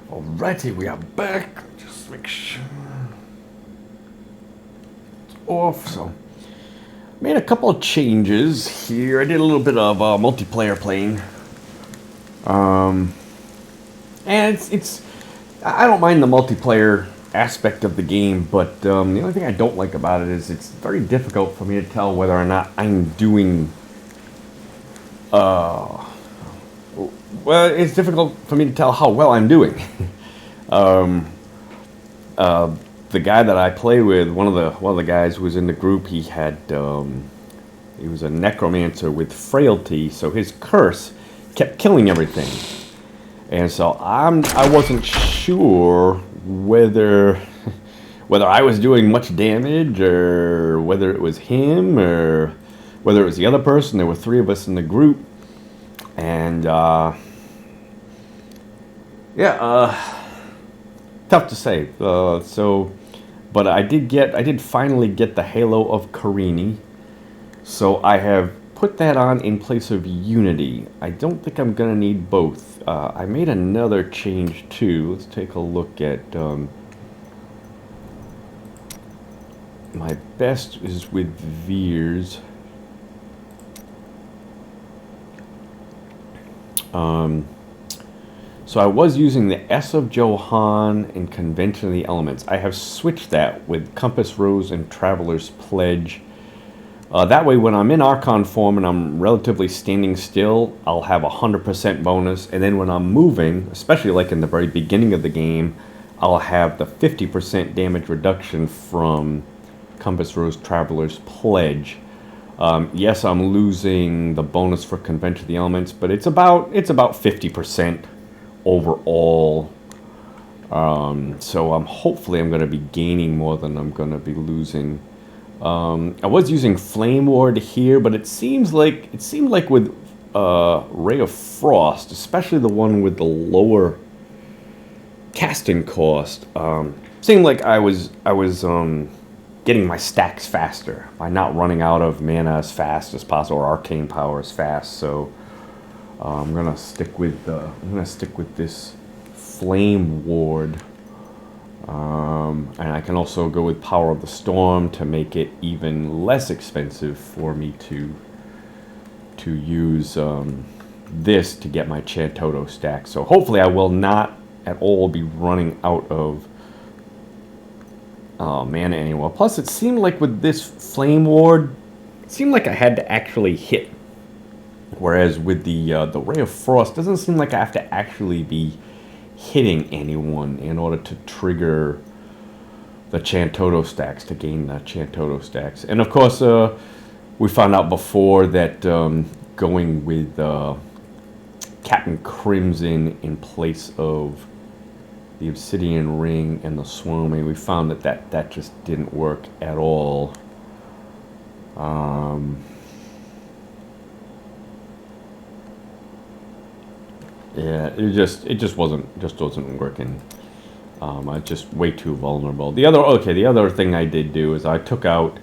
Alrighty, we are back. Just make sure it's off. So, made a couple of changes here. I did a little bit of multiplayer playing. And it's I don't mind the multiplayer aspect of the game, but the only thing I don't like about it is it's very difficult for me to tell whether or not I'm doing. Well, it's difficult for me to tell how well I'm doing. The guy that I play with, one of the guys who was in the group, he was a necromancer with frailty, so his curse kept killing everything, and so I wasn't sure whether I was doing much damage or whether it was him or whether it was the other person. There were 3 of us in the group, and tough to say. But I did finally get the Halo of Carini, so I have put that on in place of Unity. I don't think I'm gonna need both. I made another change too. Let's take a look at. My best is with Veers. So I was using the S of Johann and Convention of the Elements. I have switched that with Compass Rose and Traveler's Pledge. That way when I'm in Archon form and I'm relatively standing still, I'll have 100% bonus. And then when I'm moving, especially like in the very beginning of the game, I'll have the 50% damage reduction from Compass Rose Traveler's Pledge. Yes, I'm losing the bonus for Convention of the Elements, but it's about 50% overall. So hopefully I'm going to be gaining more than I'm going to be losing. I was using Flame Ward here, but it seemed like with Ray of Frost, especially the one with the lower casting cost, seemed like I was getting my stacks faster by not running out of mana as fast as possible, or arcane power as fast. So I'm gonna stick with this Flame Ward, and I can also go with Power of the Storm to make it even less expensive for me to use this to get my Chantoto stack. So hopefully I will not at all be running out of mana anymore. Plus, it seemed like with this Flame Ward, it seemed like I had to actually hit. Whereas with the Ray of Frost, doesn't seem like I have to actually be hitting anyone in order to trigger the Chantoto stacks, to gain the Chantoto stacks. And of course, we found out before that going with Captain Crimson in place of the Obsidian Ring and the Swarming, we found that just didn't work at all. Yeah, it just wasn't working. I was just way too vulnerable. The other thing I did do is I took out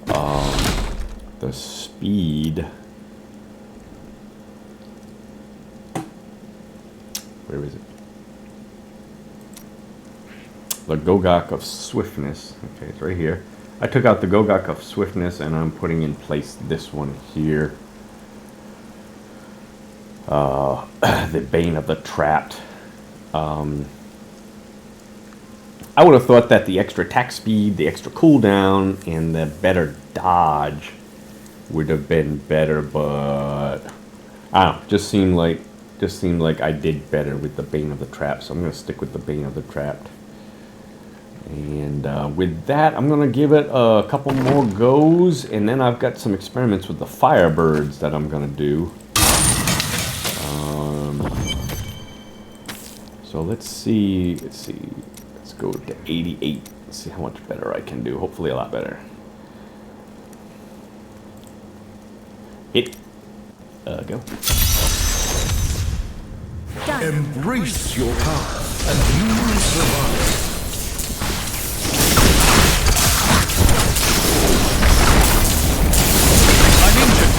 the speed. Where is it? The Gogok of Swiftness. Okay, it's right here. I took out the Gogok of Swiftness and I'm putting in place this one here. The Bane of the Trapped. I would have thought that the extra attack speed, the extra cooldown, and the better dodge would have been better, but I don't know. Just seemed like I did better with the Bane of the Trapped, so I'm going to stick with the Bane of the Trapped. And with that, I'm going to give it a couple more goes, and then I've got some experiments with the Firebirds that I'm going to do. So let's see. Let's go to 88. Let's see how much better I can do. Hopefully a lot better. Hit. Go. Done. Embrace your power and you will survive. I'm injured.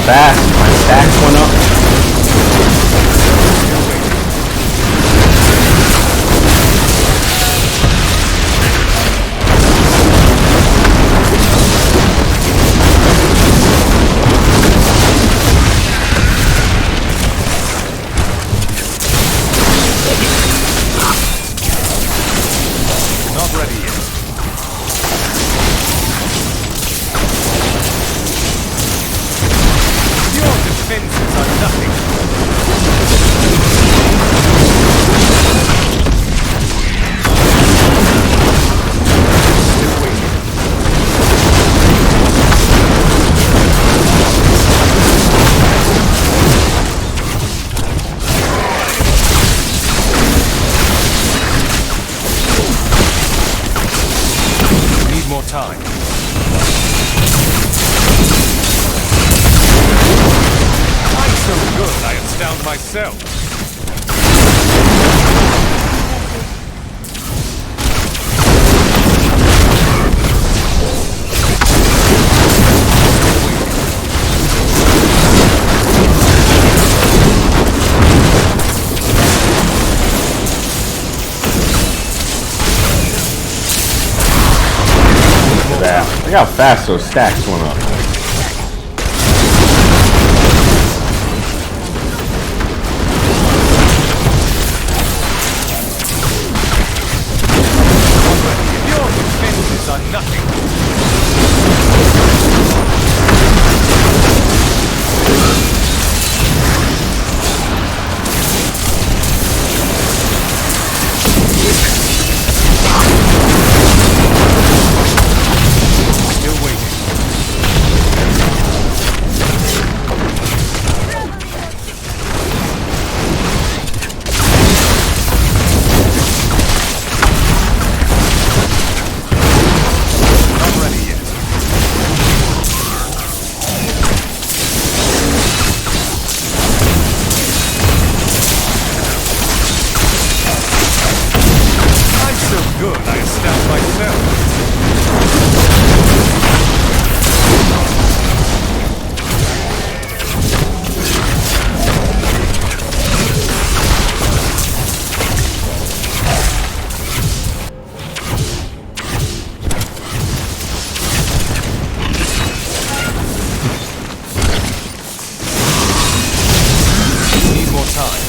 fast. My stacks went up. Not ready yet. Your defenses are nothing. Still waiting. Need more time. I'm so good I astound myself. Look how fast those stacks went up. Your defenses are nothing. Still waiting. Not ready yet. I'm so good I astound myself. Need more time.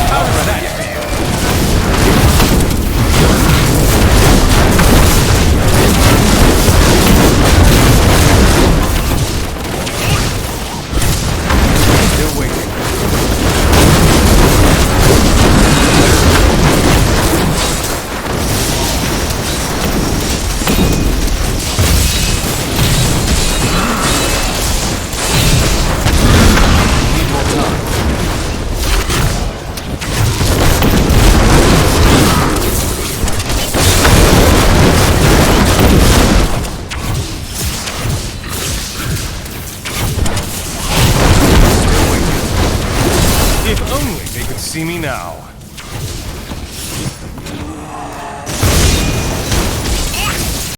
How does that feel? Still waiting. Need more time. Still waiting. If only they could see me now.